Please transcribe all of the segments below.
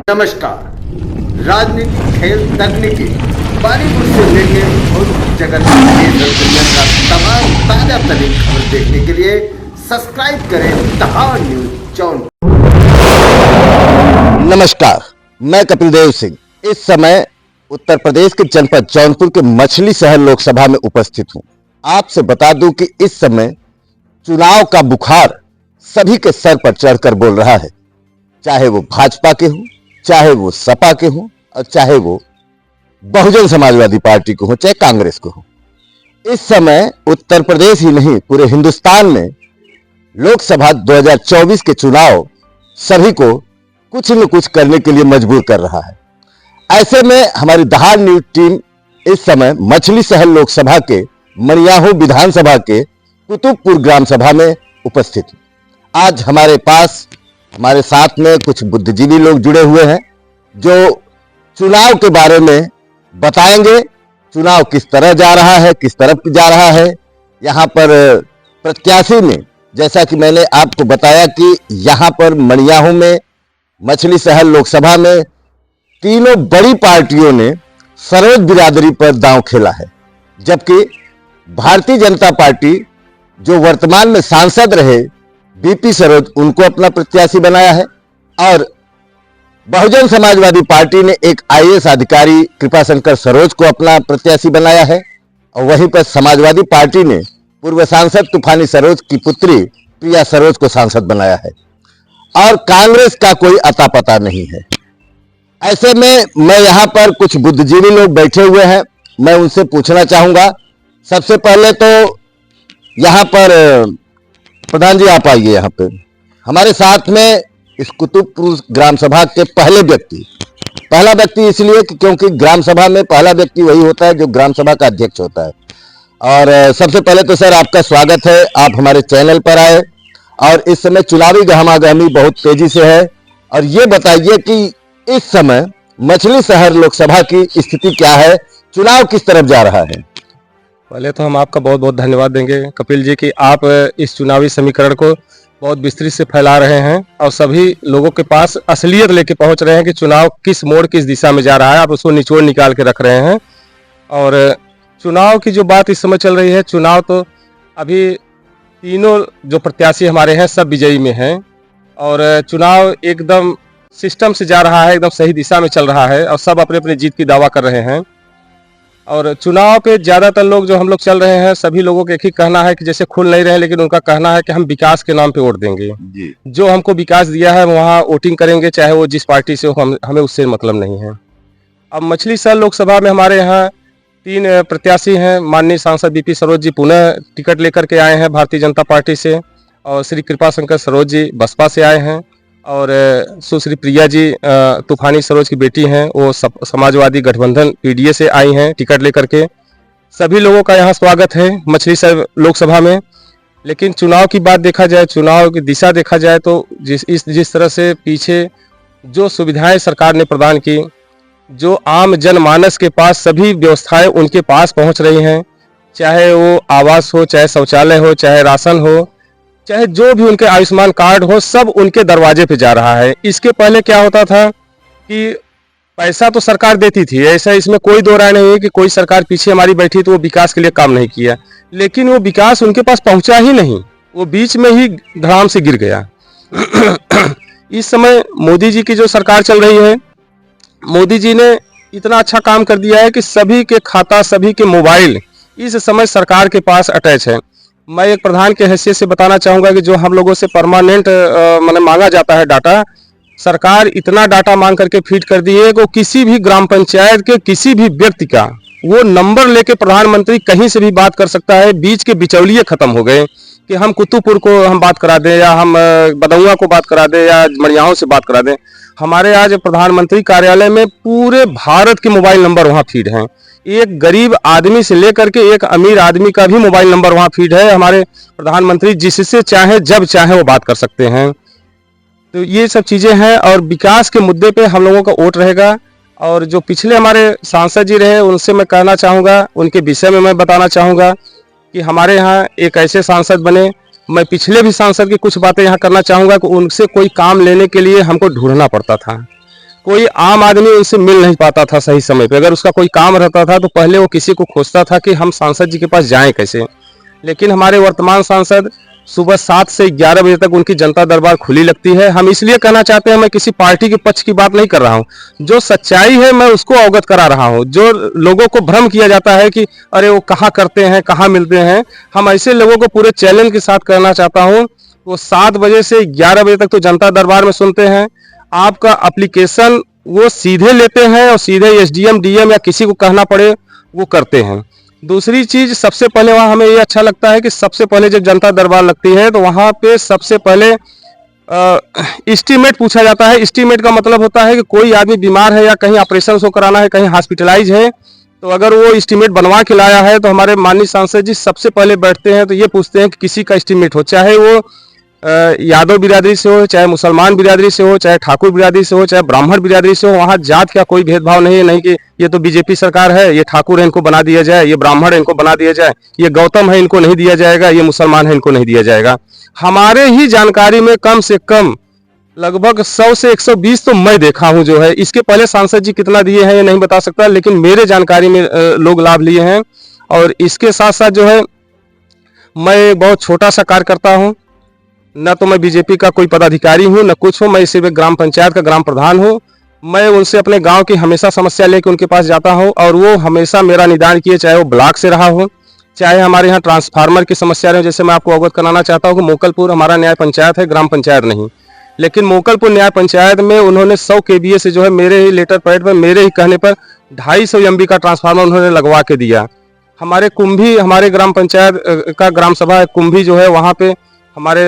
नमस्कार। राजनीति, खेल, तकनीकी, बॉलीवुड से लेके जगत दुनिया का तमाम ताजा तरीन खबर देखने के लिए सब्सक्राइब करें दहाड़ न्यूज चैनल। नमस्कार, मैं कपिल देव सिंह इस समय उत्तर प्रदेश के जनपद जौनपुर के मछली शहर लोकसभा में उपस्थित हूं। आपसे बता दूं कि इस समय चुनाव का बुखार सभी के सर पर चढ़कर बोल रहा है, चाहे वो भाजपा के हो, चाहे वो सपा के हो और चाहे वो बहुजन समाजवादी पार्टी को हो, चाहे कांग्रेस को हो। इस समय उत्तर प्रदेश ही नहीं पूरे हिंदुस्तान में लोकसभा 2024 के चुनाव सभी को कुछ न कुछ करने के लिए मजबूर कर रहा है। ऐसे में हमारी दहाड़ न्यूज टीम इस समय मछली शहर लोकसभा के मनियाहू विधानसभा के कुतुबपुर ग्राम सभा में उपस्थित है। आज हमारे साथ में कुछ बुद्धिजीवी लोग जुड़े हुए हैं जो चुनाव के बारे में बताएंगे। चुनाव किस तरह जा रहा है, किस तरफ जा रहा है। यहाँ पर प्रत्याशी में, जैसा कि मैंने आपको बताया कि यहाँ पर मनियाहू में मछली शहर लोकसभा में तीनों बड़ी पार्टियों ने सरोज बिरादरी पर दांव खेला है, जबकि भारतीय जनता पार्टी जो वर्तमान में सांसद रहे बीपी सरोज, उनको अपना प्रत्याशी बनाया है और बहुजन समाजवादी पार्टी ने एक आईएएस अधिकारी कृपाशंकर सरोज को अपना प्रत्याशी बनाया है और वहीं पर समाजवादी पार्टी ने पूर्व सांसद तूफानी सरोज की पुत्री प्रिया सरोज को सांसद बनाया है और कांग्रेस का कोई अता पता नहीं है। ऐसे में मैं यहाँ पर कुछ बुद्धिजीवी लोग बैठे हुए हैं, मैं उनसे पूछना चाहूंगा। सबसे पहले तो यहाँ पर प्रधान जी आप आइए। यहाँ पे हमारे साथ में इस कुतुबपुर ग्राम सभा के पहला व्यक्ति इसलिए कि क्योंकि ग्राम सभा में पहला व्यक्ति वही होता है जो ग्राम सभा का अध्यक्ष होता है। और सबसे पहले तो सर आपका स्वागत है, आप हमारे चैनल पर आए और इस समय चुनावी गहमागहमी बहुत तेजी से है। और ये बताइए कि इस समय मछली शहर लोकसभा की स्थिति क्या है, चुनाव किस तरफ जा रहा है। पहले तो हम आपका बहुत बहुत धन्यवाद देंगे कपिल जी कि आप इस चुनावी समीकरण को बहुत विस्तृत से फैला रहे हैं और सभी लोगों के पास असलियत लेके पहुंच रहे हैं कि चुनाव किस मोड़ किस दिशा में जा रहा है। आप उसको निचोड़ निकाल के रख रहे हैं। और चुनाव की जो बात इस समय चल रही है, चुनाव तो अभी तीनों जो प्रत्याशी हमारे हैं सब विजयी में हैं और चुनाव एकदम सिस्टम से जा रहा है, एकदम सही दिशा में चल रहा है और सब अपने अपने जीत की दावा कर रहे हैं। और चुनाव पे ज़्यादातर लोग जो हम लोग चल रहे हैं, सभी लोगों का एक ही कहना है कि जैसे खुल नहीं रहे, लेकिन उनका कहना है कि हम विकास के नाम पे वोट देंगे जी। जो हमको विकास दिया है वहाँ वोटिंग करेंगे, चाहे वो जिस पार्टी से हो, हमें उससे मतलब नहीं है। अब मछली शहर लोकसभा में हमारे यहाँ 3 प्रत्याशी हैं। माननीय सांसद बीपी सरोज जी पुनः टिकट लेकर के आए हैं भारतीय जनता पार्टी से और श्री कृपाशंकर सरोज जी बसपा से आए हैं और सुश्री प्रिया जी तूफानी सरोज की बेटी हैं, वो समाजवादी गठबंधन पीडीए से आई हैं टिकट लेकर के। सभी लोगों का यहाँ स्वागत है मछली शहर लोकसभा में। लेकिन चुनाव की बात देखा जाए, चुनाव की दिशा देखा जाए तो जिस तरह से पीछे जो सुविधाएं सरकार ने प्रदान की, जो आम जनमानस के पास सभी व्यवस्थाएं उनके पास पहुँच रही हैं, चाहे वो आवास हो, चाहे शौचालय हो, चाहे राशन हो, चाहे जो भी उनके आयुष्मान कार्ड हो, सब उनके दरवाजे पे जा रहा है। इसके पहले क्या होता था कि पैसा तो सरकार देती थी, ऐसा इसमें कोई दो राय नहीं है कि कोई सरकार पीछे हमारी बैठी तो वो विकास के लिए काम नहीं किया, लेकिन वो विकास उनके पास पहुंचा ही नहीं, वो बीच में ही धड़ाम से गिर गया। इस समय मोदी जी की जो सरकार चल रही है, मोदी जी ने इतना अच्छा काम कर दिया है कि सभी के खाता, सभी के मोबाइल इस समय सरकार के पास अटैच है। मैं एक प्रधान के हैसियत से बताना चाहूँगा कि जो हम लोगों से परमानेंट मैंने मांगा जाता है डाटा, सरकार इतना डाटा मांग करके फीड कर दी है कि किसी भी ग्राम पंचायत के किसी भी व्यक्ति का वो नंबर लेके प्रधानमंत्री कहीं से भी बात कर सकता है। बीच के बिचौलिए खत्म हो गए कि हम कुतुबपुर को हम बात करा दें या हम बदौआ को बात करा दें या मनियाहू से बात करा दें। हमारे आज प्रधानमंत्री कार्यालय में पूरे भारत के मोबाइल नंबर वहाँ फीड हैं। एक गरीब आदमी से लेकर के एक अमीर आदमी का भी मोबाइल नंबर वहाँ फीड है। हमारे प्रधानमंत्री जिससे चाहे जब चाहे वो बात कर सकते हैं। तो ये सब चीज़ें हैं और विकास के मुद्दे पे हम लोगों का वोट रहेगा। और जो पिछले हमारे सांसद जी रहे उनसे मैं कहना चाहूँगा, उनके विषय में मैं बताना चाहूँगा कि हमारे यहाँ एक ऐसे सांसद बने, मैं पिछले भी सांसद की कुछ बातें यहाँ करना चाहूँगा कि उनसे कोई काम लेने के लिए हमको ढूंढना पड़ता था। कोई आम आदमी उनसे मिल नहीं पाता था सही समय पे। अगर उसका कोई काम रहता था तो पहले वो किसी को खोजता था कि हम सांसद जी के पास जाएं कैसे। लेकिन हमारे वर्तमान सांसद सुबह 7 से 11 बजे तक उनकी जनता दरबार खुली लगती है। हम इसलिए कहना चाहते हैं, मैं किसी पार्टी के पक्ष की बात नहीं कर रहा हूं, जो सच्चाई है मैं उसको अवगत करा रहा हूं। जो लोगों को भ्रम किया जाता है कि अरे वो कहाँ करते हैं, कहाँ मिलते हैं, हम ऐसे लोगों को पूरे चैलेंज के साथ कहना चाहता हूं। वो 7 बजे से 11 बजे तक तो जनता दरबार में सुनते हैं। आपका एप्लीकेशन वो सीधे लेते हैं और सीधे एसडीएम डीएम या किसी को कहना पड़े वो करते हैं। दूसरी चीज, सबसे पहले वहाँ हमें ये अच्छा लगता है कि सबसे पहले जब जनता दरबार लगती है तो वहाँ पे सबसे पहले एस्टीमेट पूछा जाता है। एस्टीमेट का मतलब होता है कि कोई आदमी बीमार है या कहीं ऑपरेशन उसको कराना है, कहीं हॉस्पिटलाइज है, तो अगर वो एस्टीमेट बनवा के लाया है तो हमारे माननीय सांसद जी सबसे पहले बैठते हैं तो ये पूछते हैं कि किसी का एस्टीमेट हो, चाहे वो यादव बिरादरी से हो, चाहे मुसलमान बिरादरी से हो, चाहे ठाकुर बिरादरी से हो, चाहे ब्राह्मण बिरादरी से हो। वहाँ जात का कोई भेदभाव नहीं है, नहीं कि ये तो बीजेपी सरकार है, ये ठाकुर है इनको बना दिया जाए, ये ब्राह्मण है इनको बना दिया जाए, ये गौतम है इनको नहीं दिया जाएगा, ये मुसलमान है इनको नहीं दिया जाएगा। हमारे ही जानकारी में कम से कम लगभग 100 से 120 तो मैं देखा हूं जो है। इसके पहले सांसद जी कितना दिए हैं ये नहीं बता सकता, लेकिन मेरे जानकारी में लोग लाभ लिए हैं। और इसके साथ साथ जो है, मैं बहुत छोटा सा कार्यकर्ता हूं, न तो मैं बीजेपी का कोई पदाधिकारी हूं न कुछ हूं। मैं सिर्फ एक ग्राम पंचायत का ग्राम प्रधान हूं। मैं उनसे अपने गांव की हमेशा समस्या लेकर उनके पास जाता हूं और वो हमेशा मेरा निदान किए, चाहे वो ब्लॉक से रहा हो, चाहे हमारे यहाँ ट्रांसफार्मर की समस्या रहे। जैसे मैं आपको अवगत कराना चाहता हूँ कि मोकलपुर हमारा न्याय पंचायत है, ग्राम पंचायत नहीं, लेकिन मोकलपुर न्याय पंचायत में उन्होंने 100 केवीए से जो है मेरे ही लेटर पैड पर, मेरे ही कहने पर 250 एमबी का ट्रांसफार्मर उन्होंने लगवा के दिया। हमारे कुंभी, हमारे ग्राम पंचायत का ग्राम सभा कुंभी जो है, वहाँ पे हमारे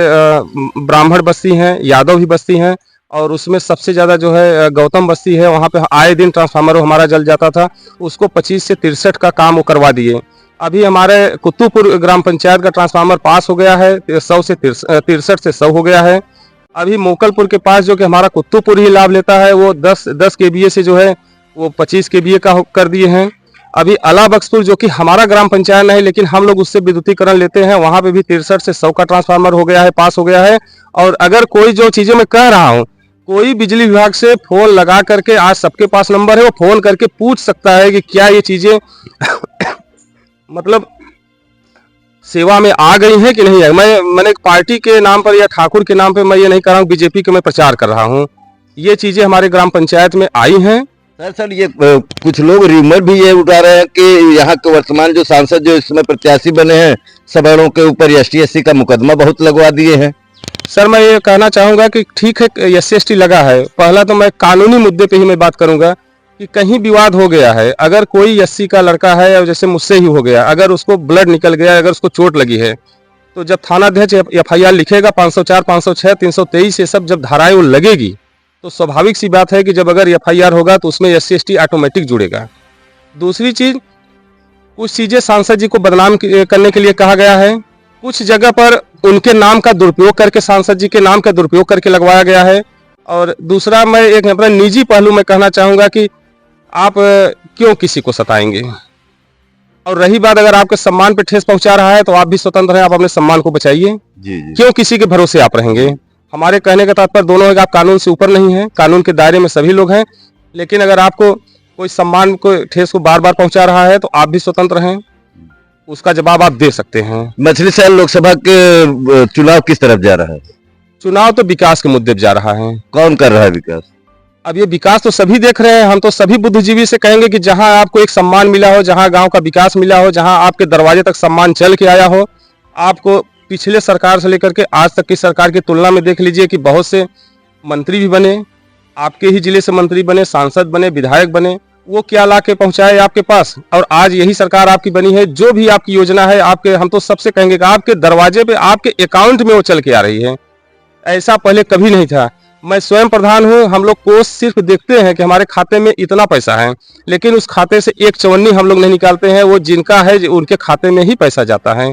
ब्राह्मण बस्ती हैं, यादव भी बस्ती हैं, और उसमें सबसे ज़्यादा जो है गौतम बस्ती है। वहाँ पे आए दिन ट्रांसफार्मर हमारा जल जाता था, उसको 25 से 63 का काम वो करवा दिए। अभी हमारे कुतुपुर ग्राम पंचायत का ट्रांसफार्मर पास हो गया है, 100 से 63 से 100 हो गया है। अभी मोकलपुर के पास जो कि हमारा कुतुपुर ही लाभ लेता है, वो 10 केवीए से जो है वो 25 केवीए का कर दिए हैं। अभी अला बख्शपुर जो कि हमारा ग्राम पंचायत नहीं, लेकिन हम लोग उससे विद्युतीकरण लेते हैं, वहां पे भी 63 से 100 का ट्रांसफार्मर हो गया है, पास हो गया है। और अगर कोई जो चीजें मैं कह रहा हूँ, कोई बिजली विभाग से फोन लगा करके, आज सबके पास नंबर है, वो फोन करके पूछ सकता है कि क्या ये चीजें मतलब सेवा में आ गई हैं कि नहीं है। मैंने पार्टी के नाम पर या ठाकुर के नाम पर मैं ये नहीं कर रहा हूँ, बीजेपी के मैं प्रचार कर रहा हूँ। ये चीजें हमारे ग्राम पंचायत में आई हैं। सर ये कुछ लोग र्यूमर भी ये उठा रहे हैं कि यहाँ के वर्तमान जो सांसद जो इसमें प्रत्याशी बने हैं, सवर्णों के ऊपर ST/SC का मुकदमा बहुत लगवा दिए हैं। सर मैं ये कहना चाहूंगा कि ठीक है, SC/ST लगा है। पहला तो मैं कानूनी मुद्दे पे ही मैं बात करूंगा कि कहीं विवाद हो गया है, अगर कोई SC का लड़का है, और जैसे मुझसे ही हो गया, अगर उसको ब्लड निकल गया, अगर उसको चोट लगी है, तो जब थानाध्यक्ष FIR लिखेगा 504, 506, 323 ये सब जब धाराएं वो लगेगी, तो स्वाभाविक सी बात है कि जब अगर FIR होगा तो उसमें SC/ST ऑटोमेटिक जुड़ेगा। दूसरी चीज, कुछ चीजें सांसद जी को बदनाम करने के लिए कहा गया है, कुछ जगह पर उनके नाम का दुरुपयोग करके, सांसद जी के नाम का दुरुपयोग करके लगवाया गया है। और दूसरा, मैं एक अपना निजी पहलू में कहना चाहूंगा कि आप क्यों किसी को सताएंगे। और रही बात, अगर आपके सम्मान पे ठेस पहुंचा रहा है तो आप भी स्वतंत्र हैं, आप अपने सम्मान को बचाइए। क्यों किसी के भरोसे आप रहेंगे। हमारे कहने का तात्पर्य दोनों है कि आप कानून से ऊपर नहीं हैं, कानून के दायरे में सभी लोग हैं, लेकिन अगर आपको कोई सम्मान को ठेस को बार बार पहुंचा रहा है तो आप भी स्वतंत्र हैं, उसका जवाब आप दे सकते हैं। मछली शहर लोकसभा के चुनाव किस तरफ जा रहा है? चुनाव तो विकास के मुद्दे पे जा रहा है। कौन कर रहा है विकास? अब ये विकास तो सभी देख रहे हैं। हम तो सभी बुद्धिजीवी से कहेंगे कि जहां आपको एक सम्मान मिला हो, जहां गांव का विकास मिला हो, जहां आपके दरवाजे तक सम्मान चल के आया हो, आपको पिछले सरकार से लेकर के आज तक की सरकार की तुलना में देख लीजिए कि बहुत से मंत्री भी बने, आपके ही जिले से मंत्री बने, सांसद बने, विधायक बने, वो क्या ला के पहुंचाए आपके पास। और आज यही सरकार आपकी बनी है, जो भी आपकी योजना है आपके, हम तो सबसे कहेंगे कि आपके दरवाजे पे, आपके अकाउंट में वो चल के आ रही है। ऐसा पहले कभी नहीं था। मैं स्वयं प्रधान हूं, हम लोग कोष सिर्फ देखते हैं कि हमारे खाते में इतना पैसा है, लेकिन उस खाते से एक चवन्नी हम लोग नहीं निकालते हैं। वो जिनका है उनके खाते में ही पैसा जाता है।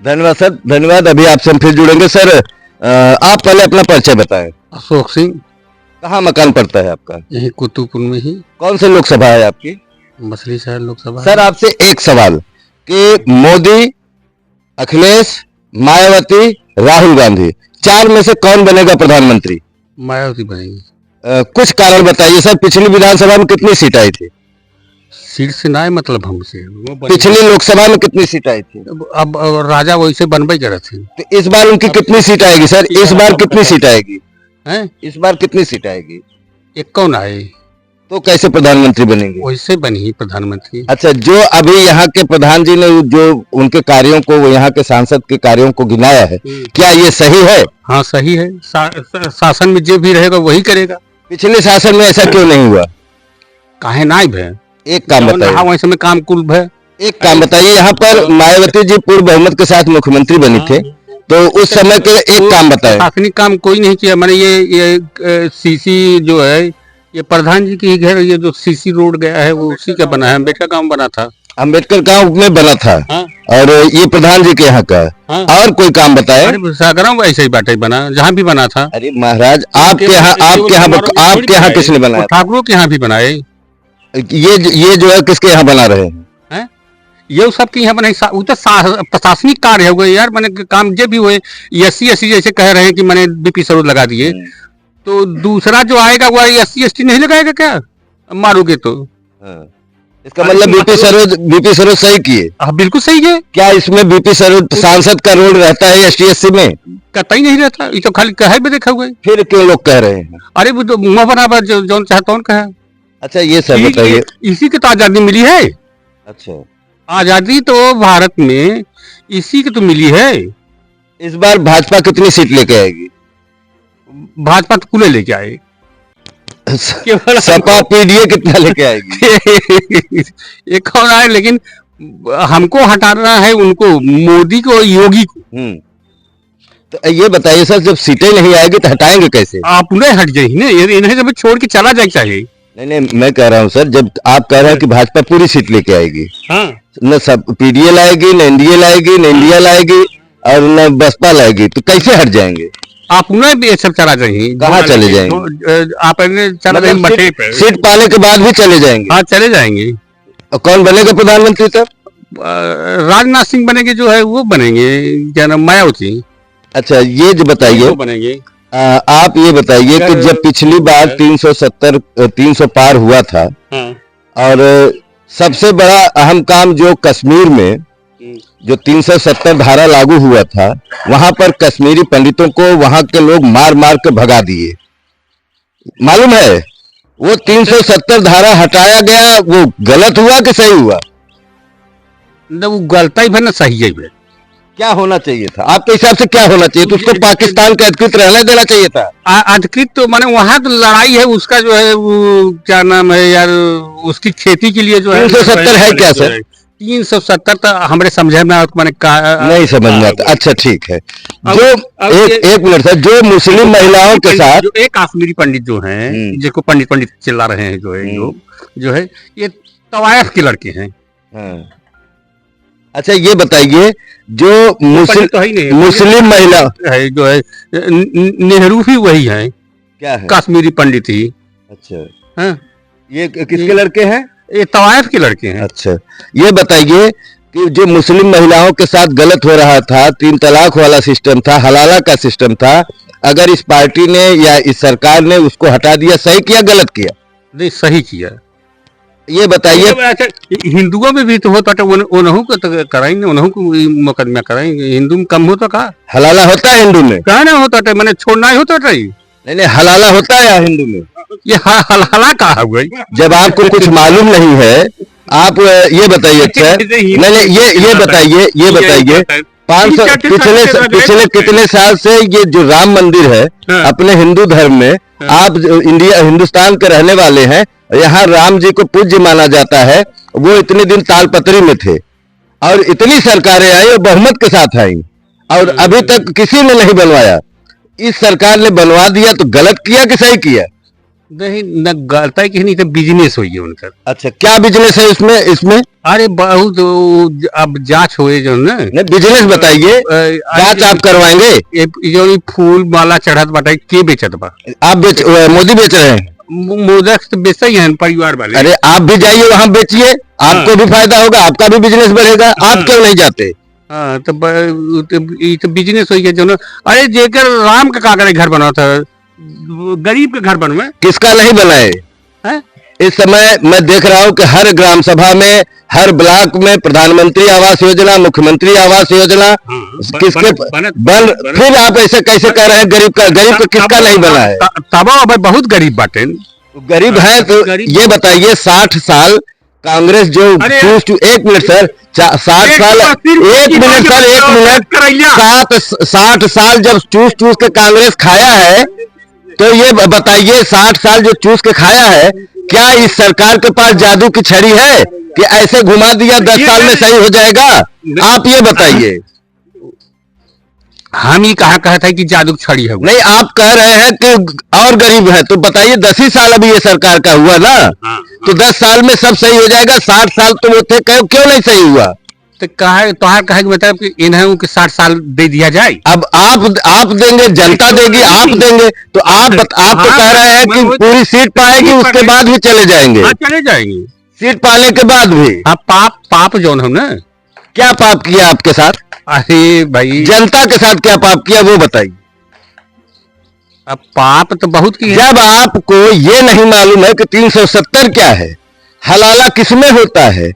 धन्यवाद सर, धन्यवाद। अभी आपसे हम फिर जुड़ेंगे। सर आप पहले अपना परिचय बताएं। अशोक सिंह। कहाँ मकान पड़ता है आपका? यही कुतुपुर में ही। कौन सी लोकसभा है आपकी? मछली शहर लोकसभा। सर आपसे एक सवाल कि मोदी, अखिलेश, मायावती, राहुल गांधी, चार में से कौन बनेगा प्रधानमंत्री? मायावती बनेगी। कुछ कारण बताइए सर, पिछली विधानसभा में कितनी सीट आई थी? सीट से ना है मतलब हमसे वो पिछली लोकसभा में कितनी सीट आई थी? अब राजा वैसे बनबे करे थे तो इस बार उनकी कितनी सीट आएगी सर? इस बार कितनी सीट आएगी? हैं? इस बार कितनी सीट आएगी? एक कौन आए तो कैसे प्रधानमंत्री बनेंगे? वैसे बनी प्रधानमंत्री। अच्छा, जो अभी यहाँ के प्रधान जी ने जो उनके कार्यों को, वो यहाँ के सांसद के कार्यों को गिनाया है, क्या ये सही है? हाँ सही है। शासन में जो भी रहेगा वही करेगा। पिछले शासन में ऐसा क्यों नहीं हुआ? काहे ना भे? एक काम बताइए। वैसे में काम कुल भे। एक काम बताइए, यहाँ पर मायावती जी पूर्ण बहुमत के साथ मुख्यमंत्री बनी थे, तो उस समय के एक काम बताएं। प्रशासनिक काम कोई नहीं किया। मैंने ये सीसी जो है, ये प्रधान जी की घर, ये जो सीसी रोड गया है वो उसी का बना है। अम्बेडकर गांव बना था। अम्बेडकर गांव में बना था। हाँ? और ये प्रधान जी के यहाँ का है। हाँ? और कोई काम बताए? अरे सागरम ऐसे ही बाटे बना, जहाँ भी बना था। अरे महाराज, आपके यहाँ किसने बनाया? ठाकुरों के यहाँ भी बनाए। ये जो है किसके यहाँ बना रहे हैं? ये सब के यहाँ बने। वो तो प्रशासनिक कार्य है यार। मैंने काम जब भी हुए, SC जैसे कह रहे हैं कि मैंने BP सरोज लगा दिए, तो दूसरा जो आएगा वो SC ST नहीं लगाएगा क्या? मारोगे तो। इसका मतलब BP सरोज सही किए? हाँ बिल्कुल सही है। क्या इसमें BP सरोज सांसद का रोल रहता है ST SC में? कतई नहीं रहता। ये तो खाली कहे भी देखा हुआ है। फिर क्यों लोग कह रहे हैं? अरे वो तो मुँह बराबर जो चाहता हूँ कहा। अच्छा ये सब बताइए। इसी की तो आजादी मिली है। अच्छा, आजादी तो भारत में इसी की तो मिली है। इस बार भाजपा कितनी सीट लेके आएगी? भाजपा तो कुल लेके आए। सपा PDA कितना लेके आएगी? ये कौन आए, लेकिन हमको हटाना है उनको, मोदी को, योगी को। तो ये बताइए सर, जब सीटें नहीं आएगी तो हटाएंगे कैसे? आप उन्हें हट जाइए ना, इन्हें जब छोड़ के चला जाए चाहिए। नहीं, मैं कह रहा हूँ सर, जब आप कह रहे हैं कि भाजपा पूरी सीट लेके आएगी, हाँ? न सब PDA लाएगी, न NDA लाएगी, न इंडिया लाएगी, और न बसपा लाएगी, तो कैसे हट जाएंगे? आप उन्हें भी सब चला जाइए। कहाँ चले जाएंगे? आप चला जाए मठे पे। सीट पाने के बाद भी चले जाएंगे? हाँ चले जाएंगे। और कौन बनेगा प्रधानमंत्री तब? राजनाथ सिंह बनेंगे, जो है वो बनेंगे, क्या नाम, मायावती। अच्छा ये जो बताइए, बनेंगे। आप ये बताइए कि जब पिछली बार 300 पार हुआ था, और सबसे बड़ा अहम काम जो कश्मीर में जो 370 धारा लागू हुआ था, वहां पर कश्मीरी पंडितों को वहां के लोग मार मार के भगा दिए। मालूम है? वो 370 धारा हटाया गया, वो गलत हुआ कि सही हुआ? वो गलत ही ना, सही है। क्या होना चाहिए था आपके हिसाब से? क्या होना चाहिए? तो उसको पाकिस्तान का अधिकृत रहने देना चाहिए था। अधिकृत तो माने वहां तो लड़ाई है उसका, जो है वो क्या नाम है यार, उसकी खेती के लिए जो है 370 है क्या सर? 370 तो हमारे समझे में मैंने नहीं समझ में आता। अच्छा ठीक है। जो एक मिनट सर, जो मुस्लिम महिलाओं के साथ, जो एक कश्मीरी पंडित जो हैं, जिसको पंडित चिल्ला रहे हैं, जो है जो है ये तवायफ के लड़के हैं। अच्छा ये बताइए, जो मुस्लिम महिला है जो है, नेहरू भी वही है। क्या है? कश्मीरी पंडित ही। अच्छा, हाँ? ये किसके लड़के हैं? ये तवायफ के लड़के हैं। अच्छा ये बताइए कि जो मुस्लिम महिलाओं के साथ गलत हो रहा था, 3 तलाक वाला सिस्टम था, हलाला का सिस्टम था, अगर इस पार्टी ने या इस सरकार ने उसको हटा दिया, सही किया गलत किया? नहीं सही किया। ये बताइए, हिंदुओं में भी तो होता था, उन्हों को तो कराएंगे, उन्हों को मुकदमा कराएंगे। हिंदू में कम होता कहा? हलाला होता है हिंदू में? कहा ना होता था, मैंने छोड़ना ही होता था। नहीं हलाला होता है हिंदू में? ये हलाला कहा हुआ? जब आपको कुछ मालूम नहीं है, आप ये बताइए। अच्छा नहीं, ये बताइए 500 पिछले कितने साल से ये जो राम मंदिर है अपने हिंदू धर्म में, आप हिंदुस्तान के रहने वाले हैं, यहाँ राम जी को पूज्य माना जाता है। वो इतने दिन तालपत्री में थे और इतनी सरकारें आई और बहुमत के साथ आई, और अभी तक किसी ने नहीं बनवाया। इस सरकार ने बनवा दिया, तो गलत किया कि सही किया? नहीं न गलत है कि नहीं, तो बिजनेस हुई है उनका। अच्छा क्या बिजनेस है इसमें? अरे बहुत, अब जांच हुए जो ना, बिजनेस बताइए, जांच आप करवाएंगे? जो फूल माला चढ़त बाटे, के बेचत बा? आप मोदी बेच रहे हैं? मोदी तो बेचते ही हैं परिवार वाले। अरे आप भी जाइए वहां बेचिए, आपको भी फायदा होगा, आपका भी बिजनेस बढ़ेगा। आप क्यों नहीं जाते? हाँ तो बिजनेस हो गया जो ना। अरे जेकर राम का कागज घर बना था, गरीब के घर बनवे किसका नहीं बनाए? हैं? इस समय मैं देख रहा हूं कि हर ग्राम सभा में, हर ब्लॉक में प्रधानमंत्री आवास योजना, मुख्यमंत्री आवास योजना किसके फिर आप ऐसे कैसे कह रहे हैं गरीब का किसका नहीं बना है? तब अब बहुत गरीब बाटे। गरीब है तो ये बताइए 60 साल कांग्रेस जो एक मिनट सर 60 साल एक मिनट 60 साल जब चूस के कांग्रेस खाया है, तो ये बताइए 60 साल जो चूस के खाया है, क्या इस सरकार के पास जादू की छड़ी है कि ऐसे घुमा दिया 10 साल में सही हो जाएगा? आप ये बताइए। हम ही कहा कहता है कि जादू की छड़ी है। नहीं, आप कह रहे हैं कि और गरीब है, तो बताइए 10 ही साल अभी ये सरकार का हुआ ना, तो 10 साल में सब सही हो जाएगा। 60 साल तो वो थे, क्यों नहीं सही हुआ? तो कहा मतलब कि इन्हें 60 साल दे दिया जाए। अब आप देंगे, जनता देगी, आप देंगे, तो आप तो कह रहे हैं कि पूरी सीट पाएगी, उसके बाद भी चले जाएंगे। चले जाएंगे सीट पाने के बाद भी। पाप जोन हम ना, क्या पाप किया आपके साथ? अरे भाई, जनता के साथ क्या पाप किया वो बताइए। अब पाप तो बहुत किया। जब आपको ये नहीं मालूम है कि 370 क्या है, हलाला किसमें होता है,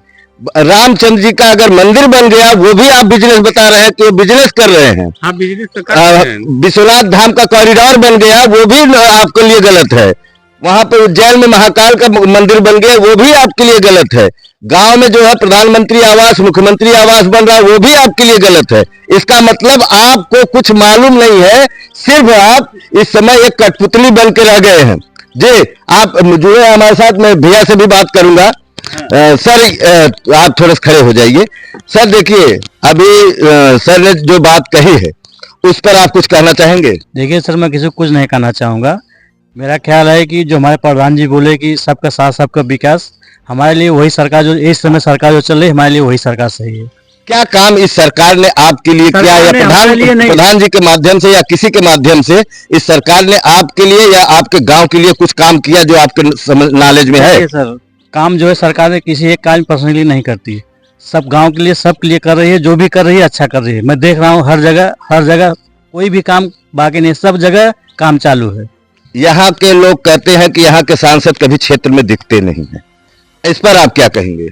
रामचंद्र जी का अगर मंदिर बन गया, वो भी आप बिजनेस बता रहे हैं कि बिजनेस कर रहे हैं। हाँ, बिजनेस तो कर रहे हैं। विश्वनाथ धाम का कॉरिडोर बन गया, वो भी आपके लिए गलत है। वहां पे उज्जैन में महाकाल का मंदिर बन गया, वो भी आपके लिए गलत है। गांव में जो है प्रधानमंत्री आवास, मुख्यमंत्री आवास बन रहा है, वो भी आपके लिए गलत है। इसका मतलब आपको कुछ मालूम नहीं है, सिर्फ आप इस समय एक कठपुतली बन के रह गए हैं। जी, आप जुड़े हमारे साथ, मैं भैया से भी बात करूंगा। सर आप थोड़ा खड़े हो जाइए। सर देखिए, अभी सर ने जो बात कही है उस पर आप कुछ कहना चाहेंगे? देखिए सर, मैं किसी को कुछ नहीं कहना चाहूँगा। मेरा ख्याल है कि जो हमारे प्रधान जी बोले कि सबका साथ सबका विकास, हमारे लिए वही सरकार, जो इस समय सरकार जो चल रही है, हमारे लिए वही सरकार सही है। क्या काम इस सरकार ने आपके लिए किया, या प्रधान जी के माध्यम से या किसी के माध्यम से इस सरकार ने आपके लिए या आपके गांव के लिए कुछ काम किया जो आपके नॉलेज में है? सर, काम जो है सरकार ने किसी एक काम पर्सनली नहीं करती, सब गांव के लिए, सबके लिए कर रही है। जो भी कर रही है अच्छा कर रही है। मैं देख रहा हूँ हर जगह कोई भी काम बाकी नहीं, सब जगह काम चालू है। यहाँ के लोग कहते हैं कि यहाँ के सांसद कभी क्षेत्र में दिखते नहीं हैं, इस पर आप क्या कहेंगे?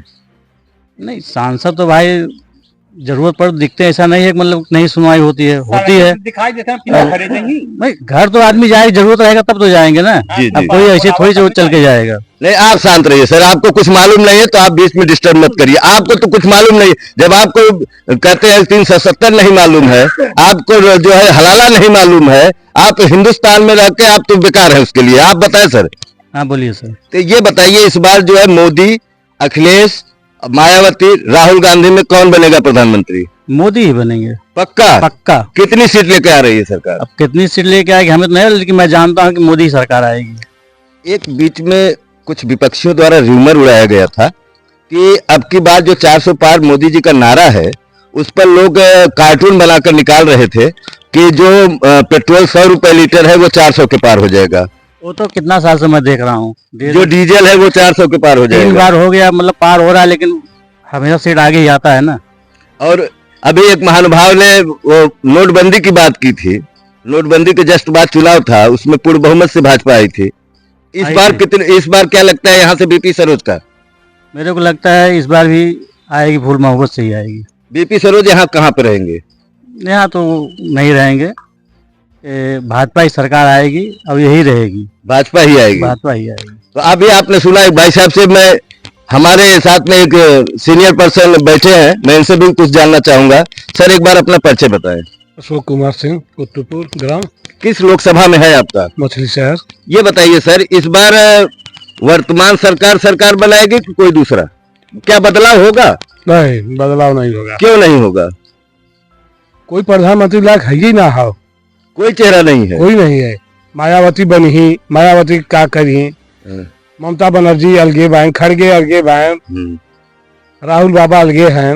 नहीं, सांसद तो भाई जरूरत पर दिखते हैं, ऐसा नहीं है मतलब नहीं सुनवाई होती है दिखाई देते हैं नहीं। घर तो आदमी जाए, जरूरत रहेगा तब तो जाएंगे ना। अब कोई ऐसे थोड़ी चल के जाएगा। नहीं, आप शांत रहिए सर, आपको कुछ मालूम नहीं है तो आप बीच में डिस्टर्ब मत करिए। आपको तो कुछ मालूम नहीं है। जब आपको कहते हैं 370 नहीं मालूम है, आपको जो है हलाला नहीं मालूम है, आप हिंदुस्तान में रहते आप तो बेकार है उसके लिए। आप बताएं सर। हाँ बोलिए सर। तो ये बताइए, इस बार जो है मोदी, अखिलेश, मायावती, राहुल गांधी में कौन बनेगा प्रधानमंत्री? मोदी ही बनेंगे। पक्का? कितनी सीट लेके आ रही है सरकार? अब कितनी सीट लेके आएगी हमें तो नहीं, लेकिन मैं जानता हूँ कि मोदी ही सरकार आएगी। एक बीच में कुछ विपक्षियों द्वारा रूमर उड़ाया गया था कि अब की बार जो 400 पार मोदी जी का नारा है, उस पर लोग कार्टून बनाकर निकाल रहे थे कि जो पेट्रोल 100 रुपए लीटर है वो 400 के पार हो जाएगा। वो तो कितना साल से मैं देख रहा हूँ, जो डीजल है वो 400 के पार हो जाएगा। 3 बार हो गया, मतलब पार हो रहा है, लेकिन हमेशा सीट आगे ही आता है ना। और अभी एक महानुभाव ने वो नोटबंदी की बात की थी, नोटबंदी के जस्ट बाद चुनाव था, उसमें पूर्ण बहुमत से भाजपा आई थी। इस बार क्या लगता है यहाँ से बीपी सरोज का? मेरे को लगता है इस बार भी आएगी, फुल मोहब्बत से ही आएगी। बीपी सरोज यहाँ कहाँ पे रहेंगे? यहाँ तो नहीं रहेंगे, भाजपा ही सरकार आएगी, अब यही रहेगी। भाजपा ही आएगी? भाजपा ही आएगी। तो अभी आपने सुना एक भाई साहब से, मैं हमारे साथ में एक सीनियर पर्सन बैठे हैं, मैं इनसे भी कुछ जानना चाहूंगा। सर एक बार अपना परिचय बताएं। अशोक कुमार सिंह, उत्तरपुर ग्राम। किस लोकसभा में है आपका? मछली शहर। ये बताइए सर, इस बार वर्तमान सरकार बनाएगी कि कोई दूसरा? क्या बदलाव होगा? नहीं, बदलाव नहीं होगा। क्यों नहीं होगा? कोई प्रधानमंत्री लायक है ही ना हो, कोई चेहरा नहीं है। कोई नहीं है। मायावती बनी ही, मायावती क्या करी, ममता बनर्जी अलगे बहन, खड़गे अलगे बहन, राहुल बाबा अलगे हैं,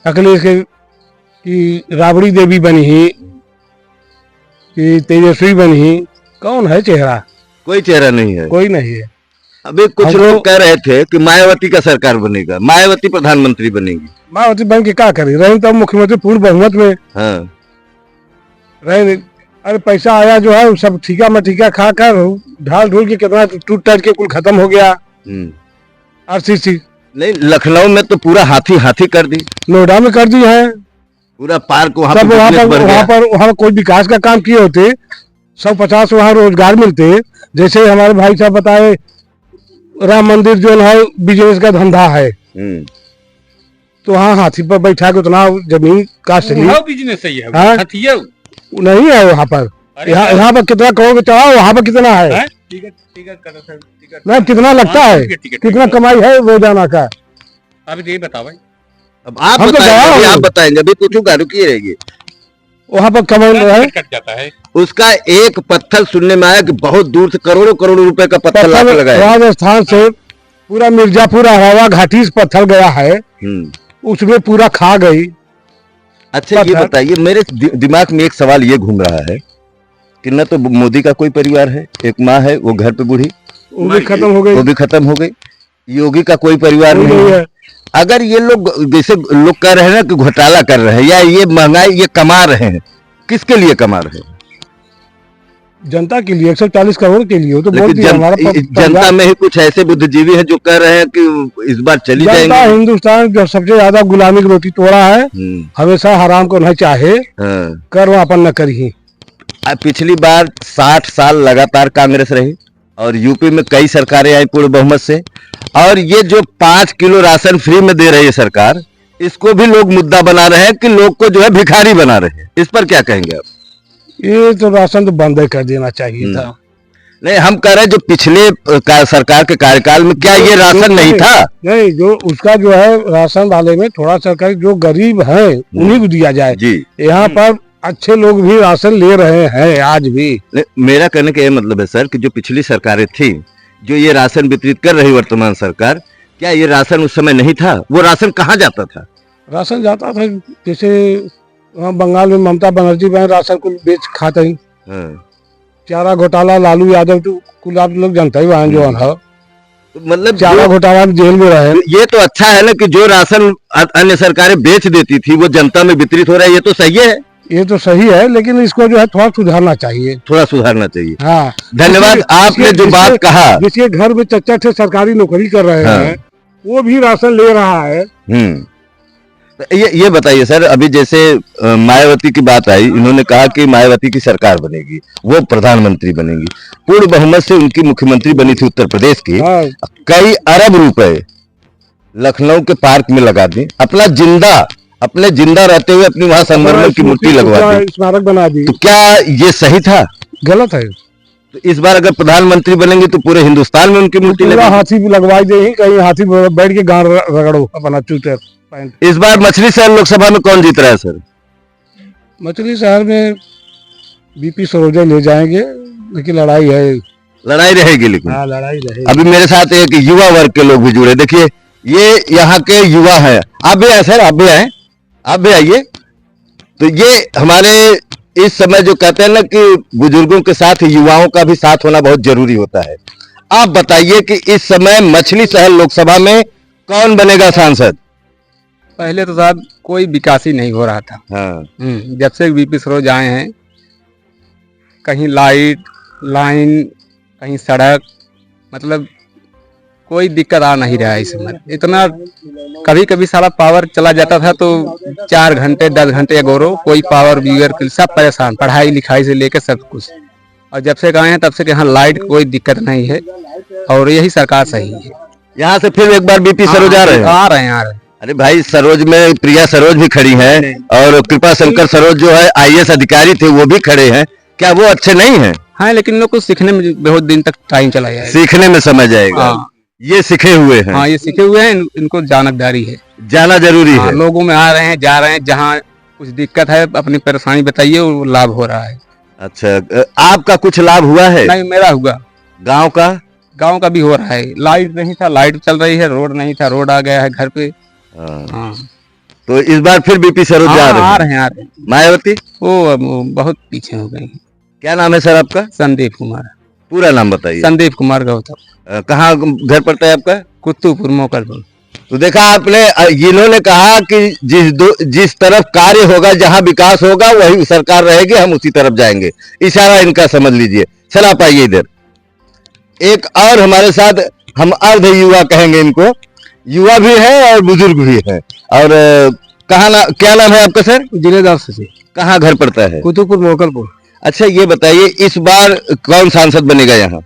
अखिलेश की राबड़ी देवी बनी ही, कि तेजस्वी बनी ही, कौन है चेहरा? कोई चेहरा नहीं है। कोई नहीं है। अभी कुछ लोग कह रहे थे कि मायावती का सरकार बनेगा, मायावती प्रधानमंत्री बनेगी। मायावती बन के क्या करी? रही तब मुख्यमंत्री पूर्ण बहुमत में हाँ। रहे, अरे पैसा आया जो है वो सब ठीका में ठीका खा कर ढाल ढूल के कितना टूट टाट के कुल खत्म हो गया। आरसीसी नहीं, लखनऊ में तो पूरा हाथी हाथी कर दी, नोएडा में कर दी है पूरा पार्क वहाँ सब। पे वहाँ business पर बढ़ गया। वहाँ कोई विकास का काम किए होते 150 वहाँ रोजगार मिलते। जैसे हमारे भाई साहब बताए राम मंदिर जो है बिजनेस का धंधा है, तो वहाँ हाथी पर बैठा के उतना जमीन का सही बिजनेस सही है, हाँ? हथिया नहीं है वहाँ पर। यहाँ पर कितना करोगे चढ़ाओ, वहाँ पर कितना है नहीं, कितना लगता है, कितना कमाई है रोजाना का। अभी यही बताओ भाई। अब आप हम तो बताएंगे, गवाह अभी हैं। आप बताएंगे, अभी पूछूंगा, रुकिए रहिए। वहाँ पर कमाई है कट जाता है। उसका एक पत्थर सुनने में आया कि बहुत दूर से करोड़ों करोड़ों रुपए का पत्थर लाके लगाया। राजस्थान से पूरा मिर्जापुर हवा घाटी से पत्थर गया है, उसमें पूरा खा गई। अच्छा ये पत्थर। बताइए, मेरे दिमाग में एक सवाल ये घूम रहा है कि न तो मोदी का कोई परिवार है, एक माँ है वो घर पे बूढ़ी, वो भी खत्म हो गई, वो भी खत्म हो गई। योगी का कोई परिवार कोई नहीं नहीं है। है। अगर ये लोग जैसे लोग कह रहे हैं ना कि घोटाला कर रहे हैं या ये महंगाई ये कमा रहे हैं, किसके लिए कमा रहे हैं? जनता के लिए 140 करोड़ के लिए। वो तो बोल लेकिन दिया हमारा जनता में ही कुछ ऐसे बुद्धिजीवी हैं जो कह रहे हैं कि इस बार चली जनता जाएंगे। हिंदुस्तान जो सबसे ज्यादा गुलामी की रोटी तोड़ा है, हमेशा हराम को नहीं चाहे, हाँ। कर वो अपन न करी। पिछली बार 60 साल लगातार कांग्रेस रही और यूपी में कई सरकारें आई पूर्ण बहुमत से, और ये जो 5 किलो राशन फ्री में दे रही है सरकार, इसको भी लोग मुद्दा बना रहे हैं कि लोग को जो है भिखारी बना रहे हैं। इस पर क्या कहेंगे आप? ये तो राशन तो बंद कर देना चाहिए था। नहीं, हम कह रहे हैं जो पिछले सरकार के कार्यकाल में क्या ये राशन नहीं था? नहीं, जो उसका जो है राशन वाले में थोड़ा सरकार जो गरीब है उन्हीं को दिया जाए जी। यहाँ पर अच्छे लोग भी राशन ले रहे हैं आज भी। मेरा कहने का ये मतलब है सर कि जो पिछली सरकारें थी जो ये राशन वितरित कर रही वर्तमान सरकार, क्या ये राशन उस समय नहीं था? वो राशन कहाँ जाता था? राशन जाता था जैसे वहाँ बंगाल में ममता बनर्जी बहन राशन को बेच खाते ही। चारा घोटाला लालू यादव तो कुल आप लोग जानते ही वहाँ जो है, तो मतलब चारा घोटाला में जेल में रहे। ये तो अच्छा है ना कि जो राशन अन्य सरकारें बेच देती थी वो जनता में वितरित हो रहा है, ये तो सही है। ये तो सही है, लेकिन इसको जो है थोड़ा सुधारना चाहिए। थोड़ा सुधारना चाहिए। हाँ, धन्यवाद। आपने जो बात कहा, जिसके घर में चचा से सरकारी नौकरी कर रहे हैं वो भी राशन ले रहा है। ये बताइए सर, अभी जैसे मायावती की बात आई, इन्होंने कहा कि मायावती की सरकार बनेगी, वो प्रधानमंत्री बनेगी, पूर्ण बहुमत से उनकी मुख्यमंत्री बनी थी उत्तर प्रदेश की। कई अरब रुपए लखनऊ के पार्क में लगा दी, अपने जिंदा रहते हुए अपनी वहां संगमरमर की मूर्ति लगवा दी, स्मारक बना दी। तो क्या ये सही था? गलत है। तो इस बार अगर प्रधानमंत्री बनेंगे तो पूरे हिंदुस्तान में उनकी मूर्ति लगेगी। हाथी भी लगवाई दे, कहीं हाथी बैठ के गांड रगड़ो अपना चूते। इस बार मछली शहर लोकसभा में कौन जीत रहा है सर? मछली शहर में बीपी सरोजा ले जाएंगे, लेकिन लड़ाई है, लड़ाई रहेगी। लेकिन लड़ाई रहेगी। अभी मेरे साथ एक युवा वर्ग के लोग भी जुड़े, देखिए ये यहाँ के युवा हैं। आप भी आए सर, आप भी आए, आप भी आइए। तो ये हमारे इस समय जो कहते हैं ना कि बुजुर्गों के साथ युवाओं का भी साथ होना बहुत जरूरी होता है। आप बताइए कि इस समय मछली शहर लोकसभा में कौन बनेगा सांसद? पहले तो साहब कोई विकास ही नहीं हो रहा था। जब से बीपी सरोज आए हैं, कहीं लाइन कहीं सड़क, मतलब कोई दिक्कत आ नहीं रहा है इस समय। इतना कभी कभी सारा पावर चला जाता था तो 4 घंटे 10 घंटे अगोरो कोई पावर व्यूअर सब परेशान, पढ़ाई लिखाई से लेकर सब कुछ। और जब से गए हैं तब से यहाँ लाइट कोई दिक्कत नहीं है और यही सरकार सही है। यहाँ से फिर एक बार बीपी सरोज आ रहे हैं? आ रहे हैं। अरे भाई, सरोज में प्रिया सरोज भी खड़ी हैं और कृपा शंकर सरोज जो है IAS अधिकारी थे वो भी खड़े हैं। क्या वो अच्छे नहीं हैं? हाँ, लेकिन लोग को सीखने में बहुत दिन तक टाइम चला जाएगा। सीखने में समय जाएगा। ये सीखे हुए हैं। हाँ, ये सीखे हुए हैं, इनको जानकदारी है, जाना जरूरी है। लोगों में आ रहे हैं, जा रहे हैं, जहाँ कुछ दिक्कत है अपनी परेशानी बताइए, वो लाभ हो रहा है। अच्छा, आपका कुछ लाभ हुआ है? नहीं, मेरा हुआ। गांव का भी हो रहा है। लाइट नहीं था, लाइट चल रही है, रोड नहीं था, रोड आ गया है घर पे। तो इस बार फिर बीपी सरोज आ रहे हैं। मायावती वो बहुत पीछे हो गई। क्या नाम है सर आपका? संदीप कुमार। पूरा नाम बताइए। संदीप कुमार गौतम। कहाँ घर पड़ता है आपका? कुत्तूपुर, मोकलपुर। तो देखा आपने, इन्होंने कहा कि जिस तरफ कार्य होगा, जहां विकास होगा वही सरकार रहेगी, हम उसी तरफ जाएंगे। इशारा इनका समझ लीजिए। चल आप आइए इधर। एक और हमारे साथ, हम अर्ध युवा कहेंगे इनको, युवा भी है और बुजुर्ग भी है। और क्या नाम है आपका सर? जिलेदार से। कहाँ घर पड़ता है? कुतुबपुर मोकलपुर। अच्छा ये बताइए, इस बार कौन सांसद बनेगा यहाँ?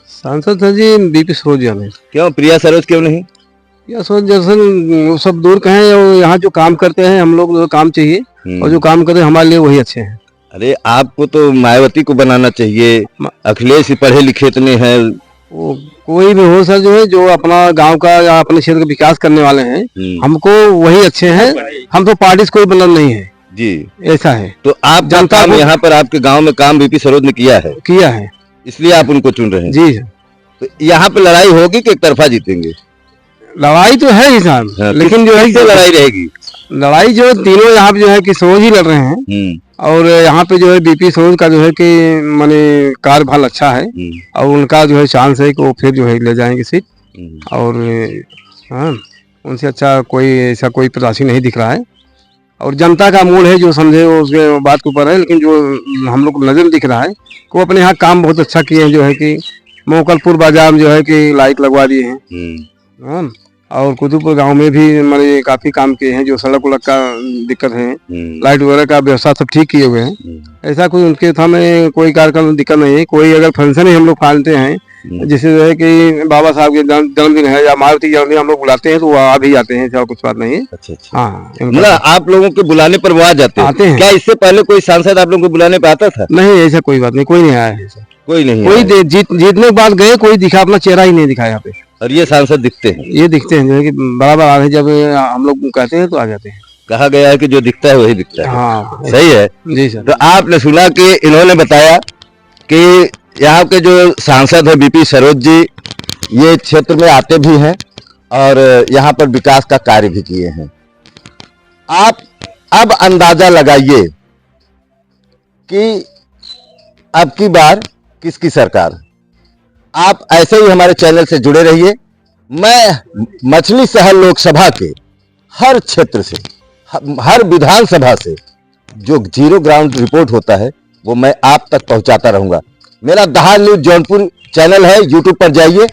सांसद है जी बीपी सरोज यादव। क्यों प्रिया सरोज क्यों नहीं? या सोच जैसे वो सब दूर कहें, यहाँ जो काम करते हैं हम लोग, काम चाहिए और जो काम करते हैं हमारे लिए वही अच्छे हैं। अरे आपको तो मायावती को बनाना चाहिए, अखिलेश पढ़े लिखे इतने हैं। वो कोई भी हो सर, जो है जो अपना गांव का या अपने क्षेत्र का विकास करने वाले हैं, हमको वही अच्छे हैं। हम तो पार्टी से कोई मतलब नहीं है जी, ऐसा है। तो आप जनता यहाँ पर आपके गांव में काम बीपी सरोज ने किया है, इसलिए आप उनको चुन रहे हैं जी। तो यहाँ पे लड़ाई होगी कि एक तरफा जीतेंगे? लड़ाई तो है ही साहब, लेकिन जो है लड़ाई रहेगी, लड़ाई जो तीनों यहाँ पे जो है कि सरोज ही लड़ रहे हैं। और यहाँ पे जो है बीपी सरोज का जो है कि माने कार्यभार अच्छा है और उनका जो है चांस है कि वो फिर जो है ले जाएंगे सीट। और हाँ, उनसे अच्छा कोई ऐसा कोई प्रत्याशी नहीं दिख रहा है। और जनता का मूड है जो समझे वो उसके बात के ऊपर है, लेकिन जो हम लोग को नजर दिख रहा है कि वो अपने यहाँ काम बहुत अच्छा किए हैं। जो है कि मोकलपुर बाजार में जो है कि लाइट लगवा दिए हैं, और कुतुबपुर गांव में भी हमारे काफी काम किए हैं। जो सड़क उड़क का दिक्कत है, लाइट वगैरह का व्यवस्था सब ठीक किए हुए हैं। ऐसा कोई उनके हमें कोई कार्यक्रम दिक्कत नहीं है। कोई अगर फंक्शन ही हम लोग पालते हैं, जैसे जो है कि बाबा साहब के जन्मदिन है या मारुति जन्मदिन हम लोग बुलाते हैं तो वो आ भी जाते हैं, कुछ बात नहीं है। अच्छा। हाँ, मतलब आप लोगों के बुलाने पर वो आ जाते हैं? क्या इससे पहले कोई सांसद आप लोगों को बुलाने पे आता था? नहीं, ऐसा कोई बात नहीं, कोई नहीं आया है। कोई नहीं, कोई जीतने के बाद गए, कोई दिखा अपना चेहरा ही नहीं दिखा यहाँ पे। और ये सांसद दिखते हैं? ये दिखते हैं जो है कि बराबर आ रहे, जब हम लोग कहते हैं तो आ जाते हैं। कहा गया है कि जो दिखता है वही दिखता है। हाँ, सही है जी सर। तो आपने सुना कि इन्होंने बताया कि यहाँ के जो सांसद है बीपी सरोज जी, ये क्षेत्र में आते भी हैं और यहाँ पर विकास का कार्य भी किए हैं। आप अब अंदाजा लगाइए कि अब की बार किसकी सरकार। आप ऐसे ही हमारे चैनल से जुड़े रहिए। मैं मछली शहर लोकसभा के हर क्षेत्र से, हर विधानसभा से जो जीरो ग्राउंड रिपोर्ट होता है वो मैं आप तक पहुंचाता रहूंगा। मेरा दहाड़ न्यूज जौनपुर चैनल है, यूट्यूब पर जाइए।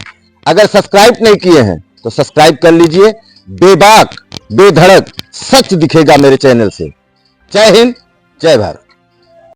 अगर सब्सक्राइब नहीं किए हैं तो सब्सक्राइब कर लीजिए। बेबाक बेधड़क सच दिखेगा मेरे चैनल से। जय हिंद, जय भारत।